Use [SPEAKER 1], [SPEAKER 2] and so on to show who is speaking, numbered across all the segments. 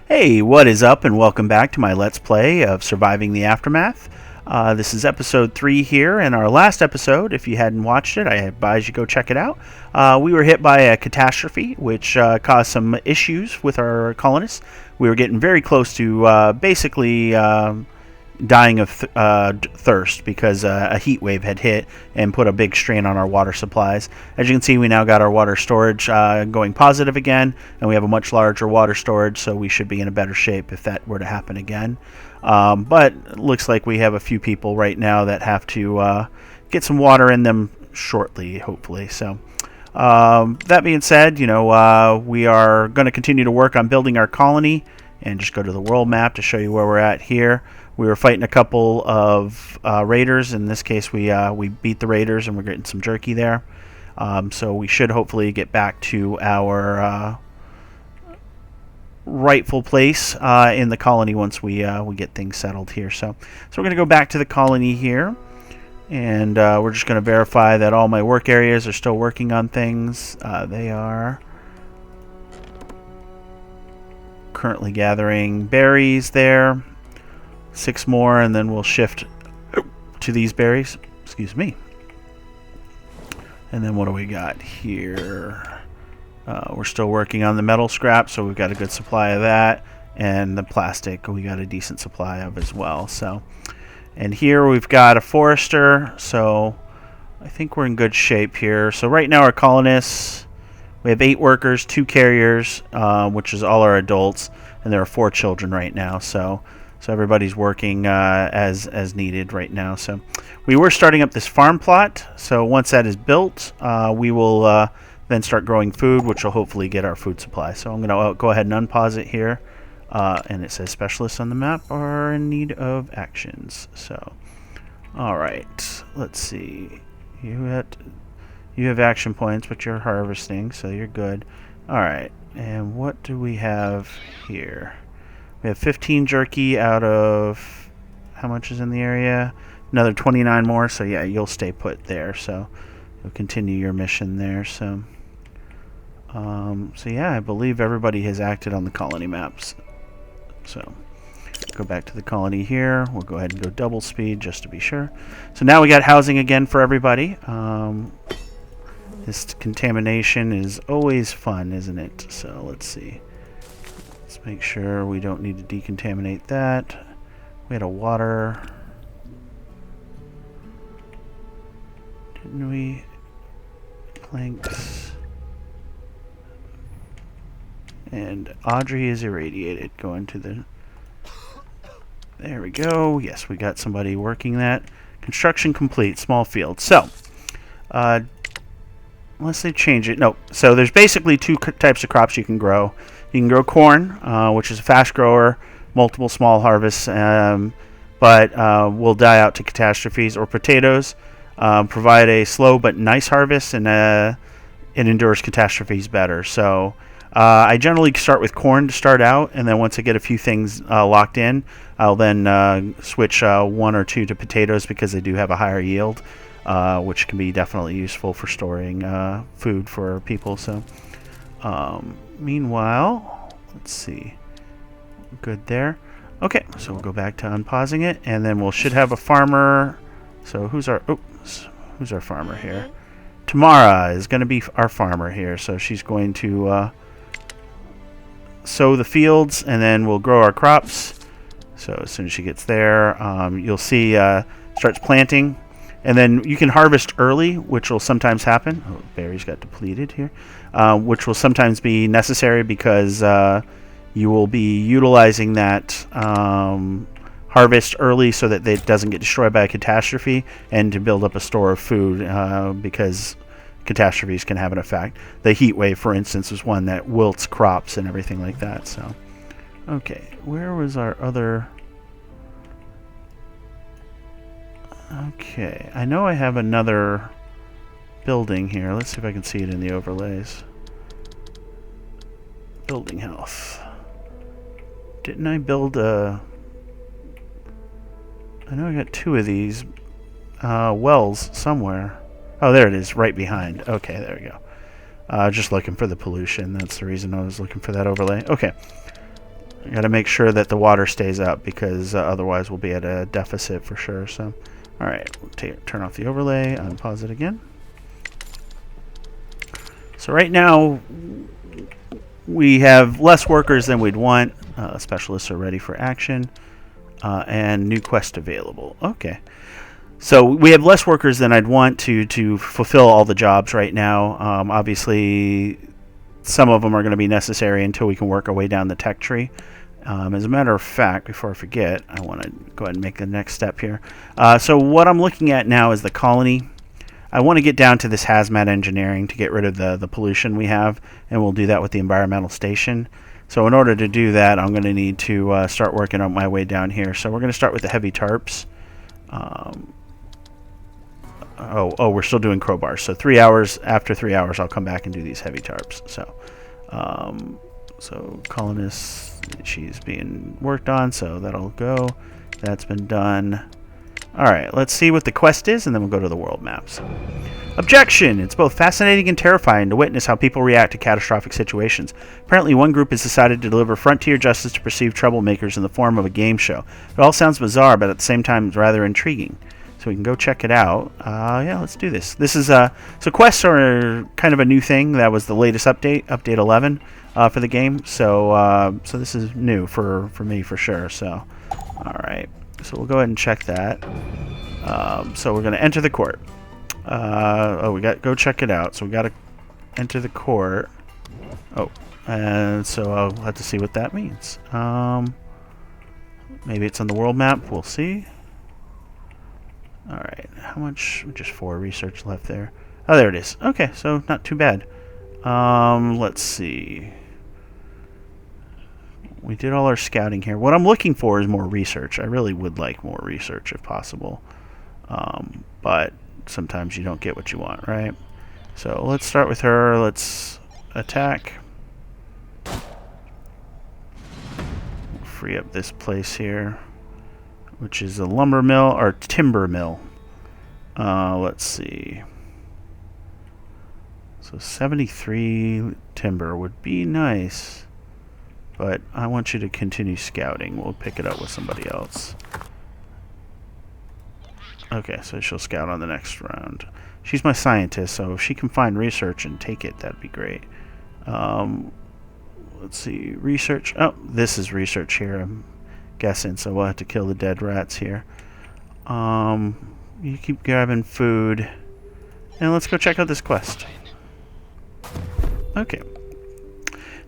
[SPEAKER 1] Hey, what is up, and welcome back to my Let's Play of Surviving the Aftermath. This is episode 3 here, and our last episode, if you hadn't watched it, I advise you go check it out. We were hit by a catastrophe, which caused some issues with our colonists. We were getting very close to basically dying of thirst because a heat wave had hit and put a big strain on our water supplies. As you can see, we now got our water storage going positive again, and we have a much larger water storage, so we should be in a better shape if that were to happen again. But it looks like we have a few people right now that have to get some water in them shortly, hopefully. So that being said, we are going to continue to work on building our colony, and just go to the world map to show you where we're at here. We were fighting a couple of raiders. In this case, we beat the raiders, and we're getting some jerky there. So we should hopefully get back to our rightful place in the colony once we get things settled here. So we're going to go back to the colony here, and we're just going to verify that all my work areas are still working on things. They are currently gathering berries there. 6 more, and then we'll shift to these berries. Excuse me. And then what do we got here? We're still working on the metal scrap, so we've got a good supply of that, and the plastic we got a decent supply of as well. So, and here we've got a forester, so I think we're in good shape here. So right now our colonists, we have 8 workers, 2 carriers, which is all our adults, and there are 4 children right now. So everybody's working as needed right now. So we were starting up this farm plot. So once that is built, we will then start growing food, which will hopefully get our food supply. So I'm going to go ahead and unpause it here. And it says specialists on the map are in need of actions. So, all right, let's see. You have action points, but you're harvesting, so you're good. All right, and what do we have here? We have 15 jerky out of how much is in the area? Another 29 more, so yeah, you'll stay put there. So you'll continue your mission there. So yeah, I believe everybody has acted on the colony maps. So go back to the colony here. We'll go ahead and go double speed just to be sure. So now we got housing again for everybody. This contamination is always fun, isn't it? So let's see. Let's make sure we don't need to decontaminate that. We had a water. Didn't we? Planks. And Audrey is irradiated. Going to the... There we go. Yes, we got somebody working that. Construction complete. Small field. So, unless they change it. No. So there's basically 2 types of crops you can grow. You can grow corn, which is a fast grower, multiple small harvests, but will die out to catastrophes. Or potatoes, provide a slow but nice harvest, and it endures catastrophes better. So I generally start with corn to start out, and then once I get a few things locked in, I'll then switch 1 or 2 to potatoes because they do have a higher yield, which can be definitely useful for storing food for people. So. Meanwhile, let's see. Good there. Okay, so we'll go back to unpausing it, and then we should have a farmer. So who's our farmer here? Tamara is going to be our farmer here. So she's going to sow the fields, and then we'll grow our crops. So as soon as she gets there, you'll see starts planting. And then you can harvest early, which will sometimes happen. Oh, berries got depleted here. Which will sometimes be necessary because you will be utilizing that harvest early so that it doesn't get destroyed by a catastrophe, and to build up a store of food because catastrophes can have an effect. The heat wave, for instance, was one that wilts crops and everything like that. So, okay, where was our other... Okay, I know I have another building here. Let's see if I can see it in the overlays. Building health. Didn't I build a... I know I got 2 of these wells somewhere. Oh, there it is, right behind. Okay, there we go. Just looking for the pollution. That's the reason I was looking for that overlay. Okay. got to make sure that the water stays up, because otherwise we'll be at a deficit for sure. So, all right, we'll turn off the overlay, unpause it again. So right now we have less workers than we'd want. Specialists are ready for action, and new quest available. Okay. So we have less workers than I'd want to fulfill all the jobs right now. Obviously, some of them are going to be necessary until we can work our way down the tech tree. As a matter of fact, before I forget, I want to go ahead and make the next step here. So what I'm looking at now is the colony. I want to get down to this hazmat engineering to get rid of the pollution we have, and we'll do that with the environmental station. So in order to do that, I'm going to need to start working on my way down here. So we're going to start with the heavy tarps. We're still doing crowbars. So 3 hours, after 3 hours, I'll come back and do these heavy tarps. So colonist, she's being worked on, so that'll go. That's been done. All right, let's see what the quest is, and then we'll go to the world maps. Objection! It's both fascinating and terrifying to witness how people react to catastrophic situations. Apparently, one group has decided to deliver frontier justice to perceived troublemakers in the form of a game show. It all sounds bizarre, but at the same time, it's rather intriguing. So we can go check it out. Yeah, let's do this. This is so quests are kind of a new thing. That was the latest update, update 11 for the game. So so this is new for me for sure. So all right. So we'll go ahead and check that. So we're going to enter the court. We got go check it out. So we got to enter the court. And so I'll have to see what that means. Maybe it's on the world map. We'll see. All right. How much? Just 4 research left there. Oh, there it is. Okay, so not too bad. Let's see. We did all our scouting here. What I'm looking for is more research. I really would like more research if possible. But sometimes you don't get what you want, right? So let's start with her. Let's attack. Free up this place here, which is a lumber mill or timber mill. Let's see. So 73 timber would be nice. But I want you to continue scouting. We'll pick it up with somebody else. Okay, so she'll scout on the next round. She's my scientist, so if she can find research and take it, that'd be great. Let's see. Research. Oh, this is research here, I'm guessing, so we'll have to kill the dead rats here. You keep grabbing food. And let's go check out this quest. Okay.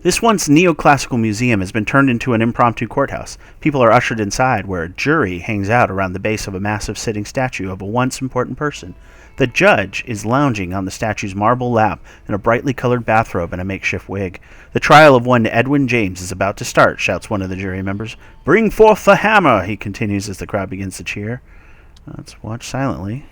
[SPEAKER 1] This once neoclassical museum has been turned into an impromptu courthouse. People are ushered inside, where a jury hangs out around the base of a massive sitting statue of a once important person. The judge is lounging on the statue's marble lap in a brightly colored bathrobe and a makeshift wig. The trial of one Edwin James is about to start, shouts one of the jury members. Bring forth the hammer, he continues as the crowd begins to cheer. Let's watch silently.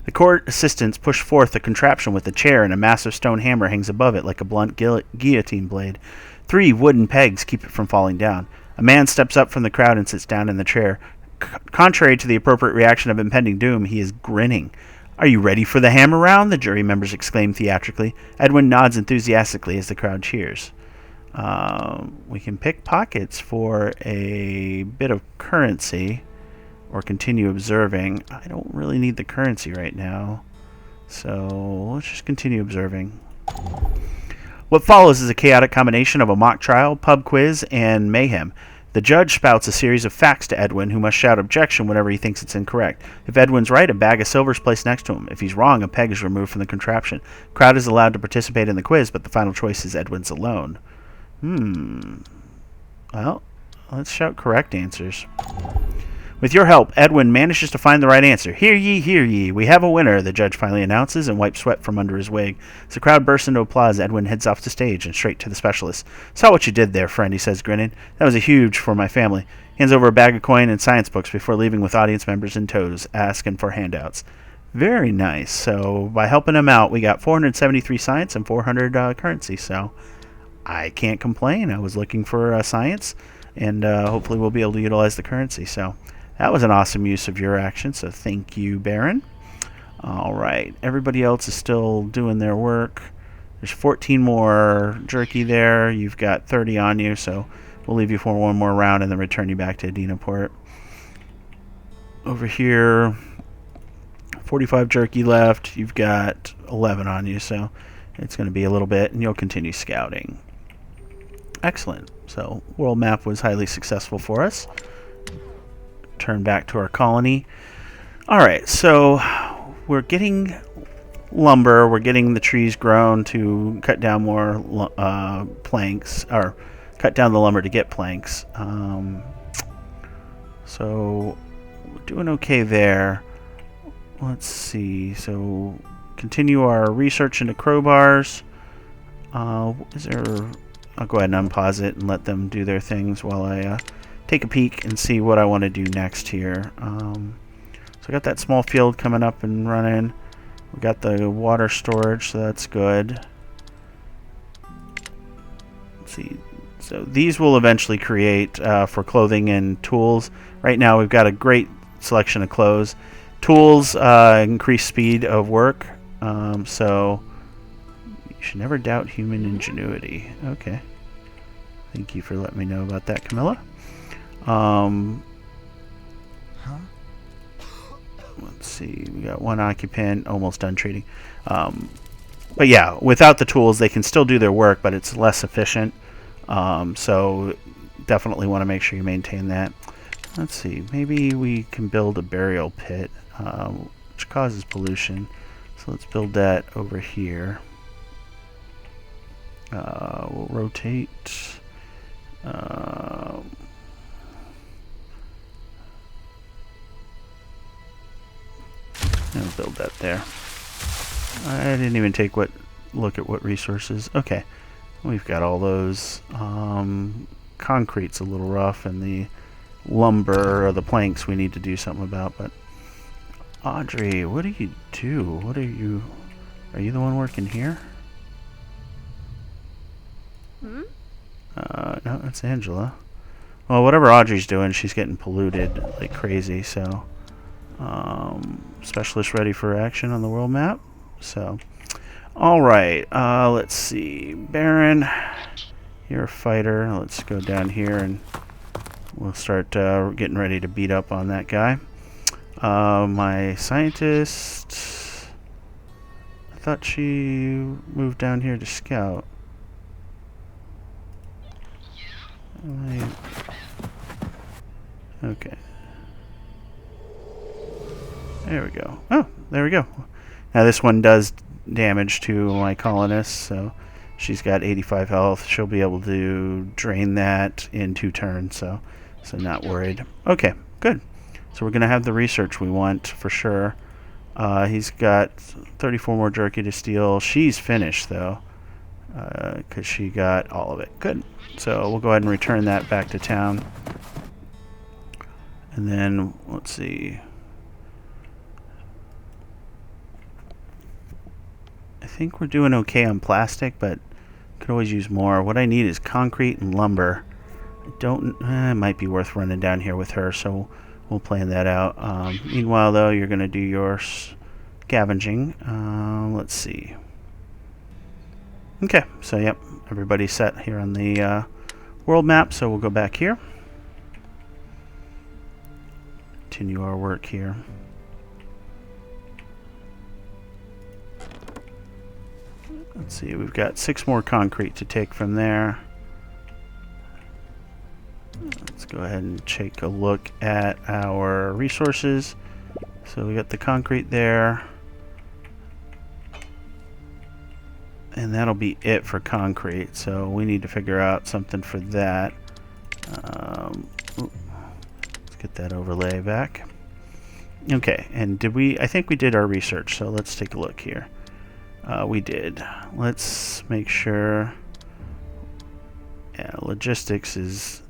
[SPEAKER 1] The court assistants push forth the contraption with a chair, and a massive stone hammer hangs above it like a blunt guillotine blade. 3 wooden pegs keep it from falling down. A man steps up from the crowd and sits down in the chair. Contrary to the appropriate reaction of impending doom, he is grinning. Are you ready for the hammer round? The jury members exclaim theatrically. Edwin nods enthusiastically as the crowd cheers. We can pick pockets for a bit of currency. Or continue observing. I don't really need the currency right now. So let's just continue observing. What follows is a chaotic combination of a mock trial, pub quiz, and mayhem. The judge spouts a series of facts to Edwin, who must shout objection whenever he thinks it's incorrect. If Edwin's right, a bag of silver is placed next to him. If he's wrong, a peg is removed from the contraption. The crowd is allowed to participate in the quiz, but the final choice is Edwin's alone. Well, let's shout correct answers. With your help, Edwin manages to find the right answer. Hear ye, hear ye. We have a winner, the judge finally announces and wipes sweat from under his wig. As the crowd bursts into applause, Edwin heads off the stage and straight to the specialist. Saw what you did there, friend, he says, grinning. That was a huge for my family. He hands over a bag of coin and science books before leaving with audience members in tows, asking for handouts. Very nice. So by helping him out, we got 473 science and 400 currency. So I can't complain. I was looking for science, and hopefully we'll be able to utilize the currency. So that was an awesome use of your action, so thank you, Baron. All right, everybody else is still doing their work. There's 14 more jerky there. You've got 30 on you, so we'll leave you for one more round and then return you back to Adinaport. Over here, 45 jerky left. You've got 11 on you, so it's going to be a little bit, and you'll continue scouting. Excellent. So world map was highly successful for us. Turn back to our colony. All right, so we're getting lumber. We're getting the trees grown to cut down more planks, or cut down the lumber to get planks. So we're doing okay there. Let's see. So continue our research into crowbars. Is there? I'll go ahead and unpause it and let them do their things while I take a peek and see what I want to do next here. So I got that small field coming up and running. We got the water storage, so that's good. Let's see. So these will eventually create for clothing and tools. Right now we've got a great selection of clothes. Tools increase speed of work, so you should never doubt human ingenuity. Okay. Thank you for letting me know about that, Camilla. Let's see. We got one occupant, almost done treating. But yeah, without the tools, they can still do their work, but it's less efficient. So definitely want to make sure you maintain that. Let's see. Maybe we can build a burial pit, which causes pollution. So let's build that over here. We'll rotate. And we'll build that there. I didn't even take look at what resources. Okay, we've got all those. Concrete's a little rough, and the lumber or the planks we need to do something about. But Audrey, what do you do? What are you? Are you the one working here?
[SPEAKER 2] Hmm?
[SPEAKER 1] No, that's Angela. Well, whatever Audrey's doing, she's getting polluted like crazy. So, specialist ready for action on the world map. So, all right. Let's see, Baron, you're a fighter. Let's go down here and we'll start getting ready to beat up on that guy. My scientist. I thought she moved down here to scout. Okay. There we go. Oh, there we go. Now this one does damage to my colonists, so she's got 85 health. She'll be able to drain that in 2 turns, so not worried. Okay, good. So we're going to have the research we want for sure. He's got 34 more jerky to steal. She's finished, though, because she got all of it. Good. So we'll go ahead and return that back to town. And then, let's see. I think we're doing okay on plastic, but could always use more. What I need is concrete and lumber. I don't... it might be worth running down here with her, so we'll plan that out. Meanwhile, though, you're going to do your scavenging. Let's see. Okay, so yep, everybody's set here on the world map, so we'll go back here. Continue our work here. Let's see, we've got 6 more concrete to take from there. Let's go ahead and take a look at our resources. So we got the concrete there. And that'll be it for concrete. So we need to figure out something for that. Let's get that overlay back. Okay, and did we... I think we did our research, so let's take a look here. We did. Let's make sure... Yeah, logistics is...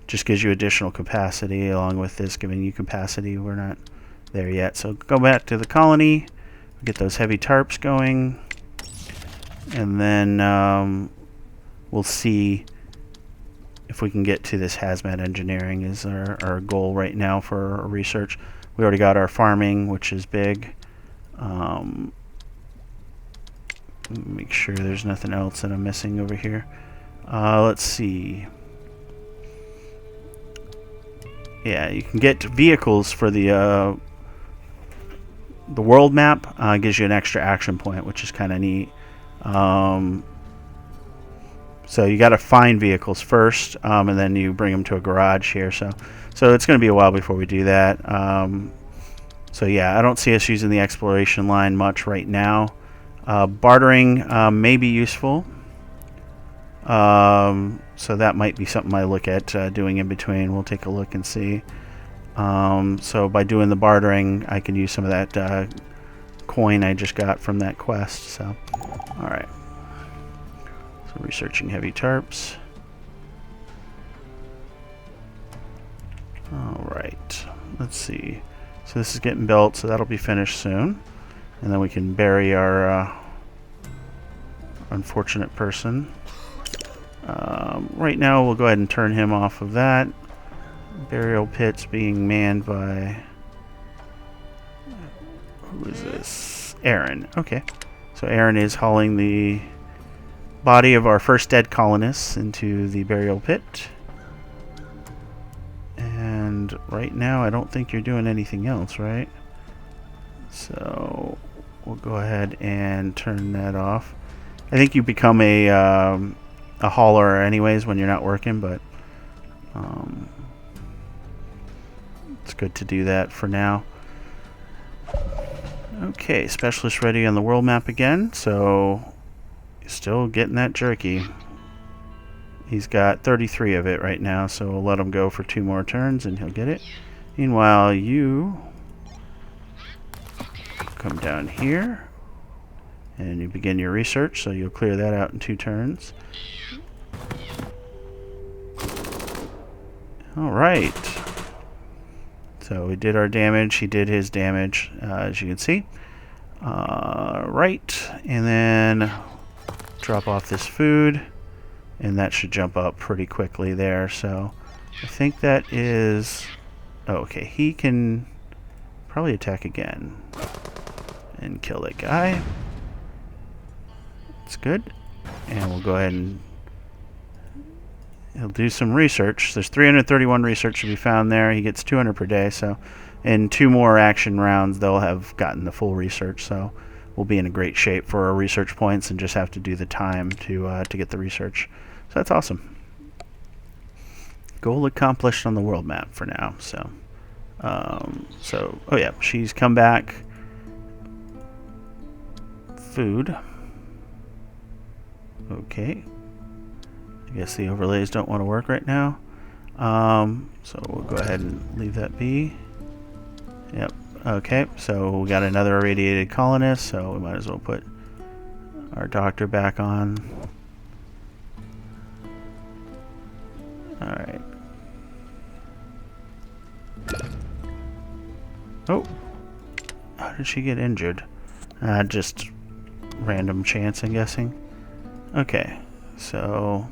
[SPEAKER 1] just gives you additional capacity, along with this giving you capacity. We're not there yet. So go back to the colony, get those heavy tarps going, and then we'll see if we can get to this hazmat engineering is our goal right now for our research. We already got our farming, which is big. Make sure there's nothing else that I'm missing over here. Let's see. Yeah, you can get vehicles for the world map. Gives you an extra action point, which is kind of neat. So you got to find vehicles first, and then you bring them to a garage here. So it's going to be a while before we do that. So yeah, I don't see us using the exploration line much right now. Bartering may be useful. So that might be something I look at doing in between. We'll take a look and see. So by doing the bartering, I can use some of that coin I just got from that quest. So, all right. So researching heavy tarps. All right. Let's see. So this is getting built, so that'll be finished soon, and then we can bury our unfortunate person. Right now, we'll go ahead and turn him off of that. Burial pit's being manned by... Who is this? Aaron. Okay. So Aaron is hauling the body of our first dead colonists into the burial pit. And right now, I don't think you're doing anything else, right? So we'll go ahead and turn that off. I think you become a hauler anyways when you're not working, but it's good to do that for now. Okay, specialist ready on the world map again, so still getting that jerky. He's got 33 of it right now, so we'll let him go for 2 more turns and he'll get it. Meanwhile, you come down here and you begin your research, so you'll clear that out in 2 turns. Alright. So we did our damage, he did his damage, as you can see. Right, and then drop off this food, and that should jump up pretty quickly there. So I think that is... Oh, okay, he can probably attack again and kill that guy. That's good. And we'll go ahead and he'll do some research. There's 331 research to be found there. He gets 200 per day, so in 2 more action rounds they'll have gotten the full research, so we'll be in a great shape for our research points and just have to do the time to get the research. So that's awesome. Goal accomplished on the world map for now. So oh yeah, she's come back. Food. Okay. I guess the overlays don't want to work right now. So we'll go ahead and leave that be. Yep. Okay, so we got another irradiated colonist, so we might as well put our doctor back on. Alright. Oh! How did she get injured? Just random chance, I'm guessing. Okay, so...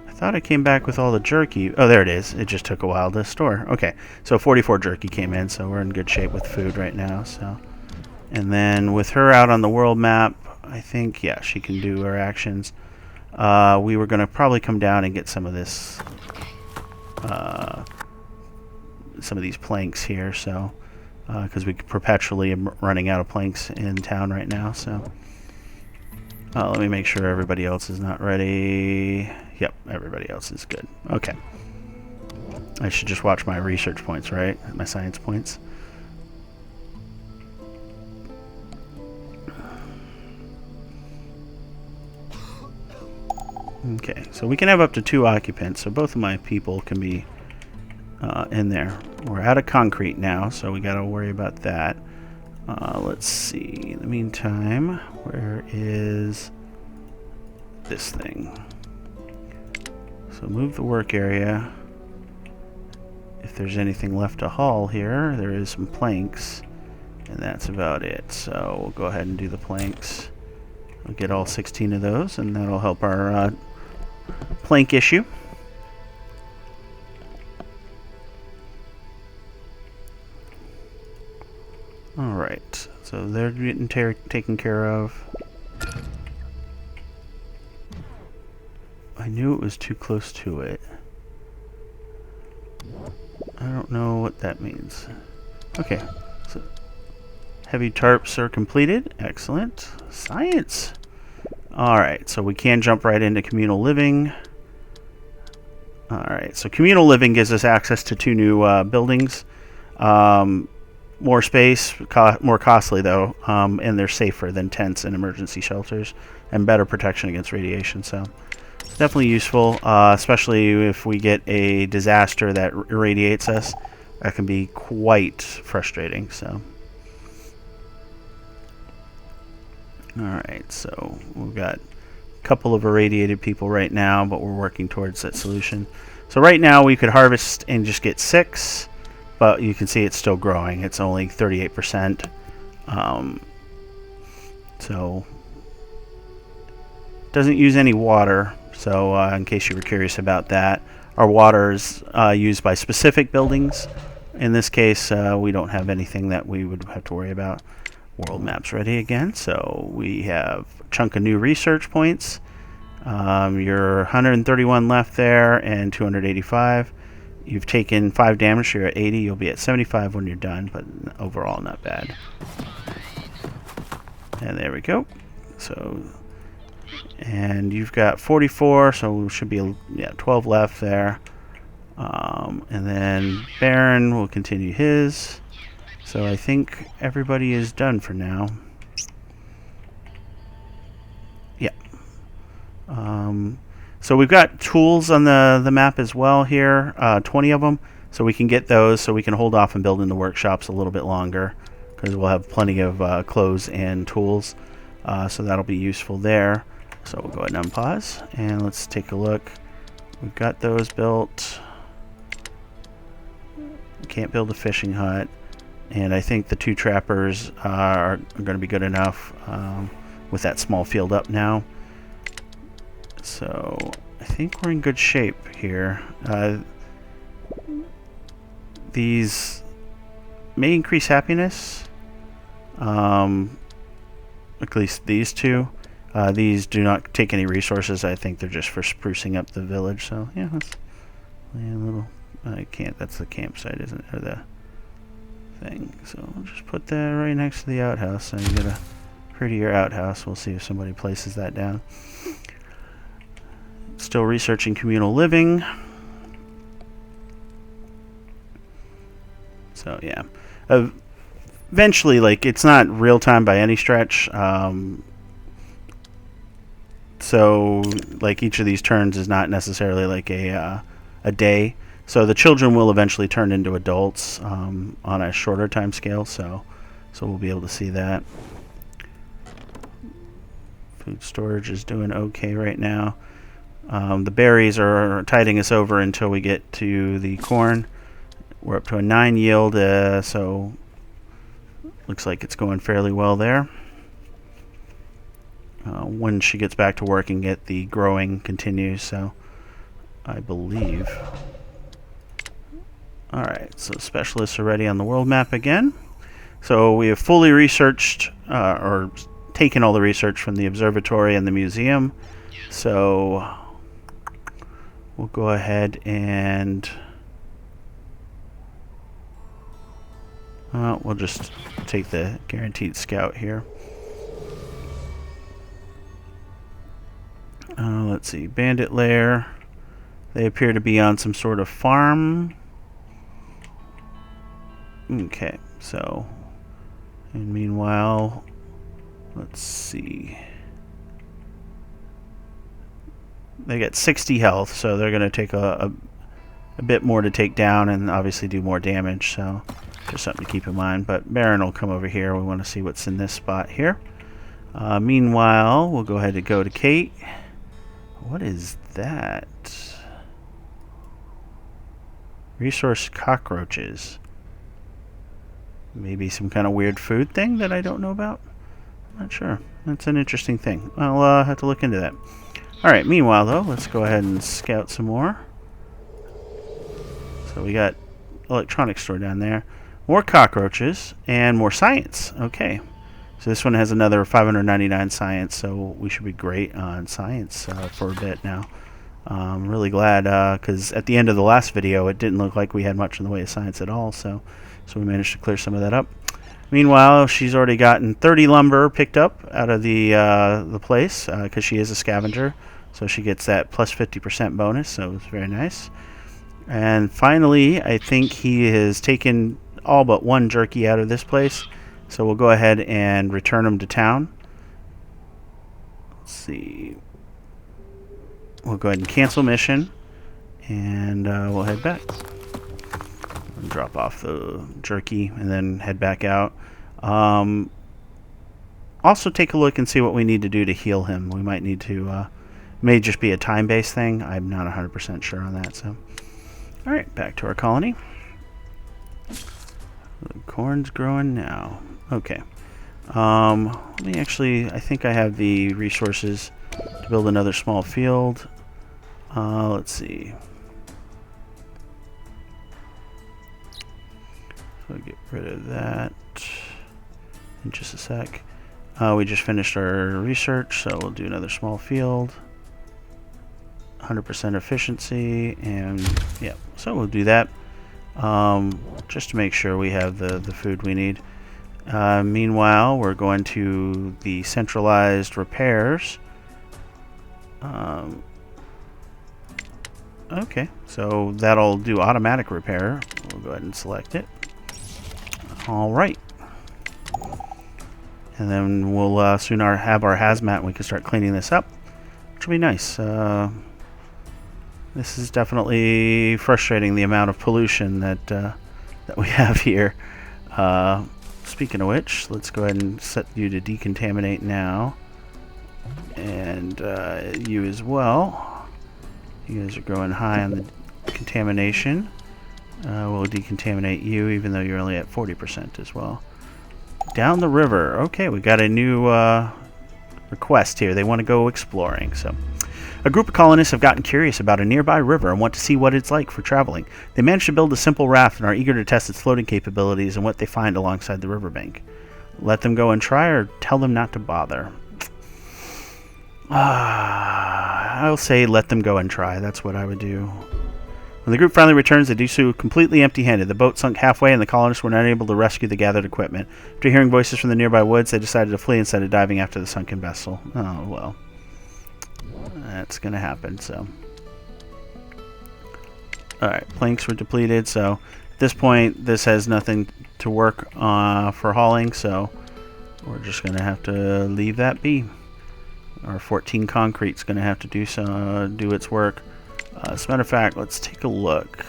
[SPEAKER 1] I thought it came back with all the jerky. Oh, there it is. It just took a while to store. Okay, so 44 jerky came in, so we're in good shape with food right now. So, and then with her out on the world map, I think, yeah, she can do her actions. We were going to probably come down and get some of this, some of these planks here, so, because we perpetually am running out of planks in town right now, so. Let me make sure everybody else is not ready. Yep, everybody else is good. Okay. I should just watch my research points, right? My science points. Okay, so we can have up to 2 occupants, so both of my people can be in there. We're out of concrete now, so we got to worry about that. Let's see. In the meantime, where is this thing? So move the work area. If there's anything left to haul here, there is some planks, and that's about it. So we'll go ahead and do the planks. We'll get all 16 of those, and that'll help our plank issue. Alright, so they're getting taken care of. I knew it was too close to it. I don't know what that means. Okay. So heavy tarps are completed. Excellent. Science. Alright, so we can jump right into communal living. Alright, so communal living gives us access to 2 new buildings. More space, more costly though, and they're safer than tents and emergency shelters, and better protection against radiation. So it's definitely useful, especially if we get a disaster that irradiates us. That can be quite frustrating. So, all right, so we've got a couple of irradiated people right now, but we're working towards that solution. So right now we could harvest and just get 6. But you can see it's still growing. It's only 38%. So doesn't use any water. So in case you were curious about that, our water is used by specific buildings. In this case, we don't have anything that we would have to worry about. World map's ready again. So we have a chunk of new research points. You're 131 left there and 285. You've taken 5 damage, so you're at 80. You'll be at 75 when you're done, but overall not bad. And there we go. So, and you've got 44, so we should be 12 left there. And then Baron will continue his. So I think everybody is done for now. Yeah. So we've got tools on the map as well here, 20 of them. So we can get those so we can hold off and build in the workshops a little bit longer because we'll have plenty of clothes and tools. So that'll be useful there. So we'll go ahead and unpause and let's take a look. We've got those built. Can't build a fishing hut. And I think the 2 trappers are going to be good enough with that small field up now. So I think we're in good shape here. These may increase happiness. At least these 2. These do not take any resources. I think they're just for sprucing up the village. So yeah, let's lay a little. I can't. That's the campsite, isn't it? Or the thing. So I'll just put that right next to the outhouse. So you get a prettier outhouse. We'll see if somebody places that down. Still researching communal living. So yeah, eventually, like, it's not real time by any stretch. So like each of these turns is not necessarily like a day. So the children will eventually turn into adults on a shorter time scale. So we'll be able to see that. Food storage is doing okay right now. The berries are tiding us over until we get to the corn. We're up to a 9 yield, so looks like it's going fairly well there. When she gets back to work and get the growing continues, so I believe. Alright, so specialists are ready on the world map again. So we have fully researched, or taken all the research from the observatory and the museum. So we'll go ahead and we'll just take the guaranteed scout here. Let's see, bandit lair. They appear to be on some sort of farm. Okay, so, and meanwhile, let's see. They get 60 health, so they're going to take a bit more to take down and obviously do more damage, so just something to keep in mind. But Baron will come over here. We want to see what's in this spot here. Meanwhile, we'll go ahead and go to Kate. What is that? Resource cockroaches. Maybe some kind of weird food thing that I don't know about? I'm not sure. That's an interesting thing. I'll have to look into that. Alright, meanwhile though, let's go ahead and scout some more. So we got electronics store down there. More cockroaches and more science. Okay. So this one has another 599 science, so we should be great on science for a bit now. I'm really glad, because at the end of the last video, it didn't look like we had much in the way of science at all, so we managed to clear some of that up. Meanwhile, she's already gotten 30 lumber picked up out of the place, because she is a scavenger, so she gets that plus 50% bonus, so it's very nice. And finally, I think he has taken all but one jerky out of this place, so we'll go ahead and return him to town. Let's see. We'll go ahead and cancel mission, and we'll head back. We'll drop off the jerky and then head back out. Also take a look and see what we need to do to heal him. We might need to, may just be a time-based thing. I'm not 100% sure on that. So, all right, back to our colony. The corn's growing now. Okay. Let me actually, I think I have the resources to build another small field. Let's see. So get rid of that in just a sec. We just finished our research, so we'll do another small field. 100% efficiency, and yeah, so we'll do that just to make sure we have the food we need. Meanwhile, we're going to the centralized repairs. Okay, so that'll do automatic repair. We'll go ahead and select it. All right. And then we'll soon have our hazmat and we can start cleaning this up, which will be nice. This is definitely frustrating, the amount of pollution that we have here. Speaking of which, let's go ahead and set you to decontaminate now. And you as well. You guys are going high on the contamination. We'll decontaminate you, even though you're only at 40% as well. Down the river. Okay, we got a new request here. They want to go exploring. So, a group of colonists have gotten curious about a nearby river and want to see what it's like for traveling. They managed to build a simple raft and are eager to test its floating capabilities and what they find alongside the riverbank. Let them go and try, or tell them not to bother. I'll say let them go and try. That's what I would do. When the group finally returns, they do so completely empty-handed. The boat sunk halfway, and the colonists were not able to rescue the gathered equipment. After hearing voices from the nearby woods, they decided to flee instead of diving after the sunken vessel. Oh, well. That's going to happen, so. Alright, planks were depleted, so at this point, this has nothing to work for hauling, so we're just going to have to leave that be. Our 14 concrete's going to have to do its work. As a matter of fact, let's take a look.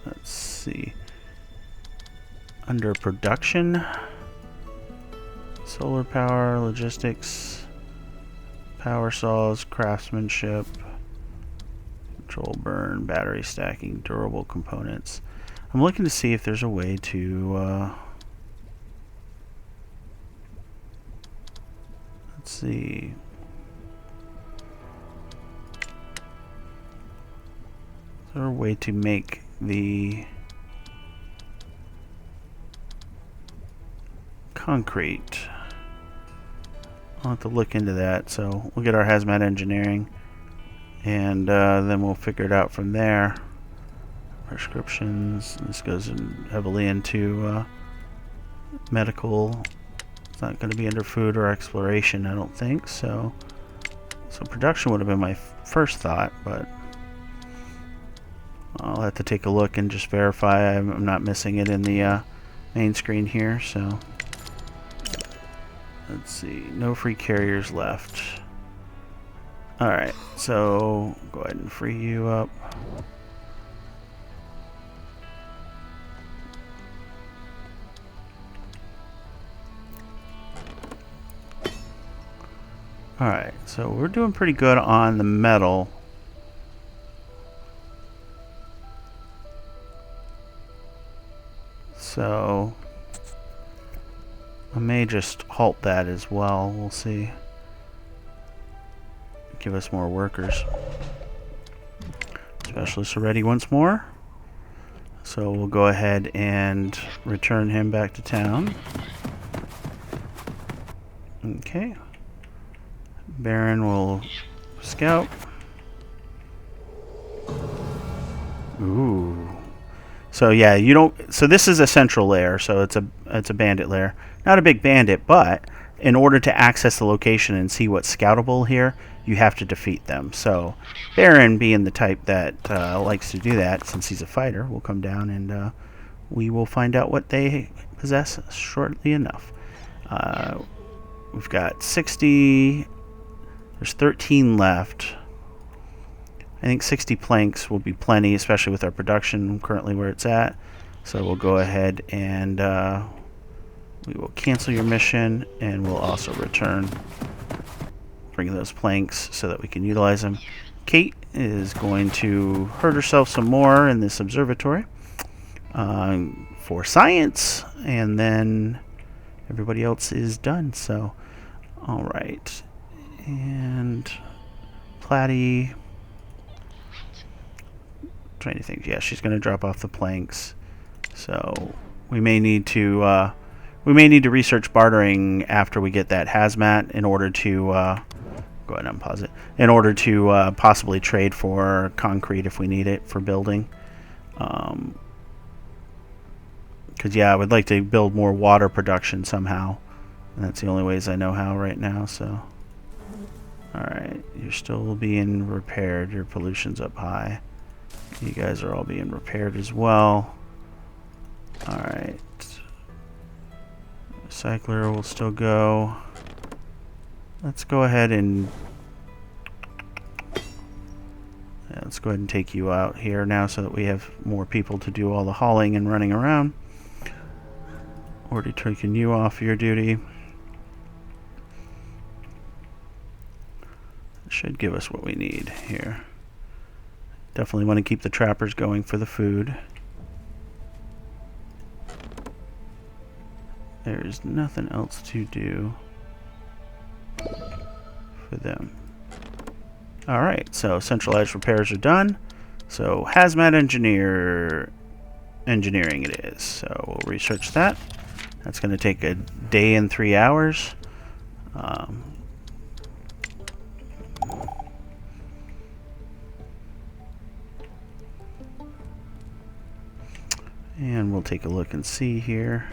[SPEAKER 1] Let's see. Under production, solar power, logistics, power saws, craftsmanship, control burn, battery stacking, durable components. I'm looking to see if there's a way to let's see. Is there a way to make the concrete? I'll have to look into that. So we'll get our hazmat engineering, and then we'll figure it out from there. Prescriptions. This goes heavily into medical. It's not going to be under food or exploration, I don't think. So production would have been my first thought, but I'll have to take a look and just verify I'm not missing it in the main screen here. So let's see, no free carriers left. Alright, so go ahead and free you up. Alright, so we're doing pretty good on the metal. So I may just halt that as well. We'll see. Give us more workers. Specialists are ready once more. So we'll go ahead and return him back to town. Okay. Baron will scout. Ooh. So yeah, you don't. So this is a central lair. So it's a bandit lair, not a big bandit, but in order to access the location and see what's scoutable here, you have to defeat them. So Baron, being the type that likes to do that, since he's a fighter, will come down and we will find out what they possess shortly enough. We've got 60. There's 13 left. I think 60 planks will be plenty, especially with our production currently where it's at. So we'll go ahead and we will cancel your mission, and we'll also return, bring those planks so that we can utilize them. Kate is going to hurt herself some more in this observatory for science, and then everybody else is done. So, all right, and Platy. Trying to think. Yeah, she's going to drop off the planks. So we may need to research bartering after we get that hazmat in order to go ahead and unpause it. In order to possibly trade for concrete if we need it for building. Because yeah, I would like to build more water production somehow, and that's the only ways I know how right now. So, all right, you're still being repaired. Your pollution's up high. You guys are all being repaired as well. Alright. Recycler will still go. Let's go ahead and... Yeah, let's go ahead and take you out here now so that we have more people to do all the hauling and running around. Already taking you off your duty. Should give us what we need here. Definitely want to keep the trappers going for the food. There's nothing else to do for them. Alright, so centralized repairs are done. So hazmat engineering it is. So we'll research that. That's going to take a day and 3 hours. And we'll take a look and see here.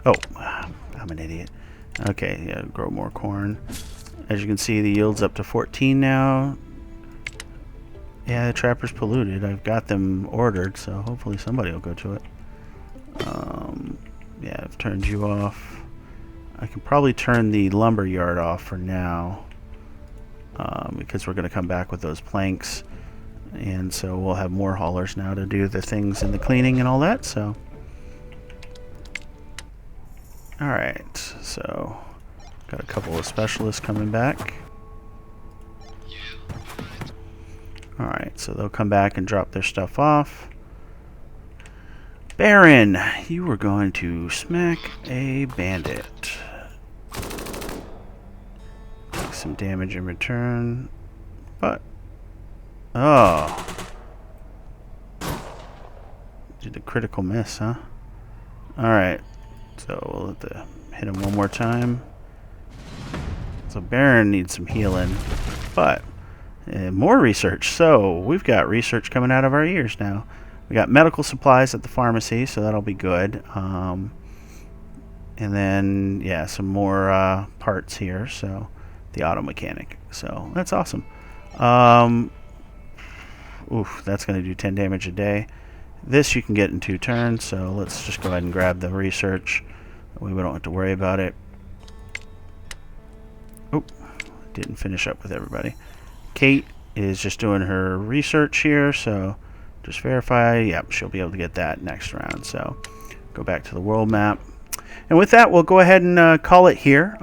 [SPEAKER 1] Oh, I'm an idiot. Okay, yeah, grow more corn. As you can see, the yield's up to 14 now. Yeah, the trapper's polluted. I've got them ordered, so hopefully somebody will go to it. Yeah, I've turned you off. I can probably turn the lumber yard off for now, because we're going to come back with those planks. And so we'll have more haulers now to do the things in the cleaning and all that. So, alright, so got a couple of specialists coming back. Alright, so they'll come back and drop their stuff off. Baron, you were going to smack a bandit. Take some damage in return, but oh, did a critical miss, huh? Alright, so we'll have to hit him one more time. So Baron needs some healing, but more research. So we've got research coming out of our ears now. We got medical supplies at the pharmacy, so that'll be good. And then, yeah, some more parts here, so the auto mechanic. So that's awesome. Oof, that's going to do 10 damage a day. This you can get in 2 turns, so let's just go ahead and grab the research. We don't have to worry about it. Oh, didn't finish up with everybody. Kate is just doing her research here, so just verify. Yep, she'll be able to get that next round. So go back to the world map. And with that, we'll go ahead and call it here.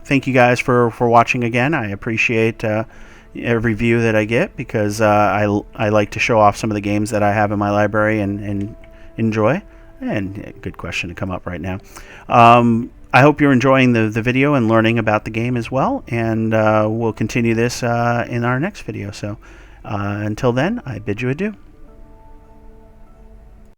[SPEAKER 1] Thank you guys for watching again. I appreciate every view that I get, because I like to show off some of the games that I have in my library and enjoy. And good question to come up right now. I hope you're enjoying the video and learning about the game as well. And we'll continue this in our next video. So until then, I bid you adieu.